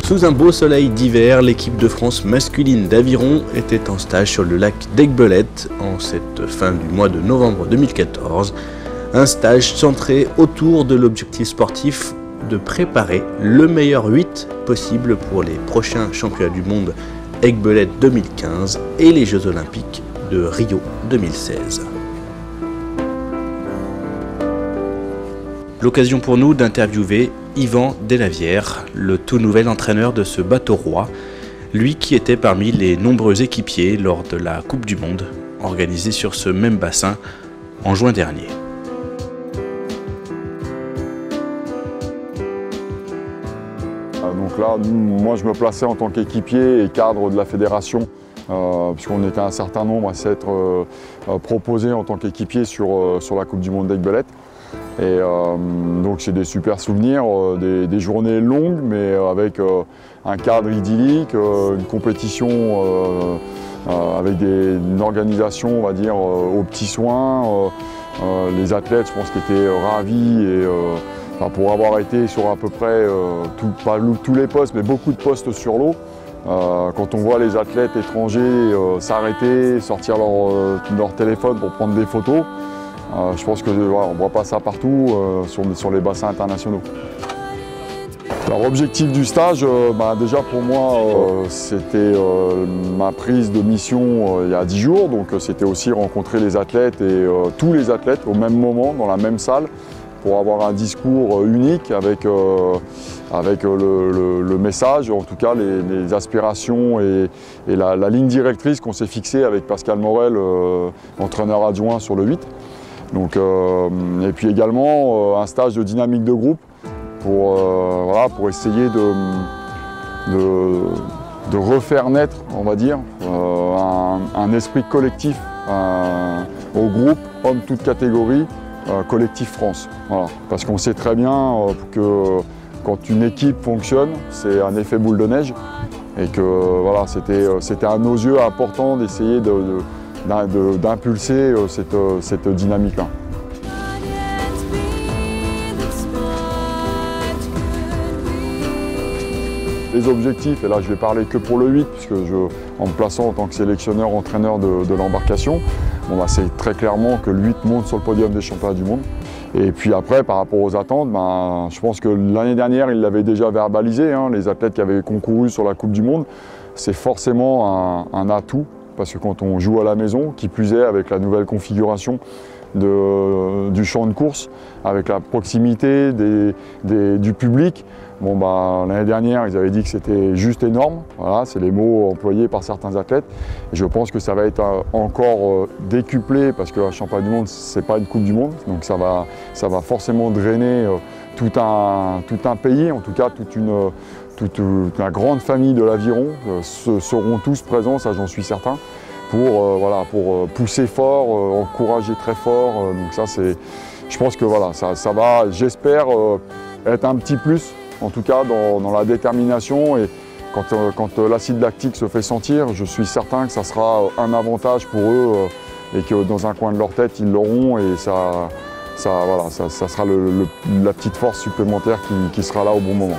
Sous un beau soleil d'hiver, l'équipe de France masculine d'aviron était en stage sur le lac d'Aiguebelette en cette fin du mois de novembre 2014. Un stage centré autour de l'objectif sportif de préparer le meilleur 8 possible pour les prochains championnats du monde Aiguebelette 2015 et les Jeux Olympiques de Rio 2016. L'occasion pour nous d'interviewer Yvan Delavière, le tout nouvel entraîneur de ce bateau roi, lui qui était parmi les nombreux équipiers lors de la Coupe du Monde, organisée sur ce même bassin en juin dernier. Donc là, moi je me plaçais en tant qu'équipier et cadre de la fédération, puisqu'on était un certain nombre à s'être proposés en tant qu'équipier sur la Coupe du Monde d'Aiguebelette. Et donc c'est des super souvenirs, des journées longues mais avec un cadre idyllique, une compétition avec une organisation, on va dire, aux petits soins. Les athlètes, je pense, qui étaient ravis et pour avoir été sur à peu près, pas tous les postes, mais beaucoup de postes sur l'eau. Quand on voit les athlètes étrangers s'arrêter, sortir leur téléphone pour prendre des photos, je pense qu'on ne voit pas ça partout sur les bassins internationaux. Alors, l'objectif du stage, déjà pour moi, c'était ma prise de mission il y a 10 jours. Donc c'était aussi rencontrer les athlètes et tous les athlètes au même moment, dans la même salle, pour avoir un discours unique avec le message, en tout cas les aspirations et la ligne directrice qu'on s'est fixée avec Pascal Morel, entraîneur adjoint sur le 8. Donc, et puis également un stage de dynamique de groupe pour essayer de refaire naître, on va dire, un esprit collectif au groupe, hommes toutes catégories, collectif France. Voilà. Parce qu'on sait très bien que quand une équipe fonctionne, c'est un effet boule de neige et que voilà, c'était à nos yeux important d'essayer d'impulser cette dynamique-là. Les objectifs, et là je vais parler que pour le 8, puisque en me plaçant en tant que sélectionneur, entraîneur de l'embarcation, c'est très clairement que le 8 monte sur le podium des championnats du monde. Et puis après, par rapport aux attentes, je pense que l'année dernière, il l'avait déjà verbalisé, les athlètes qui avaient concouru sur la Coupe du Monde, c'est forcément un atout. Parce que quand on joue à la maison, qui plus est avec la nouvelle configuration du champ de course, avec la proximité du public, l'année dernière, ils avaient dit que c'était juste énorme. Voilà, c'est les mots employés par certains athlètes. Et je pense que ça va être encore décuplé parce que la championnat du monde, ce n'est pas une Coupe du Monde. Donc ça va forcément drainer tout un pays, en tout cas toute la grande famille de l'aviron seront tous présents, ça j'en suis certain, pour pousser fort, encourager très fort. Donc ça, je pense que voilà, ça va, j'espère, être un petit plus, en tout cas dans la détermination. Et quand l'acide lactique se fait sentir, je suis certain que ça sera un avantage pour eux et que dans un coin de leur tête, ils l'auront et ça sera la petite force supplémentaire qui sera là au bon moment.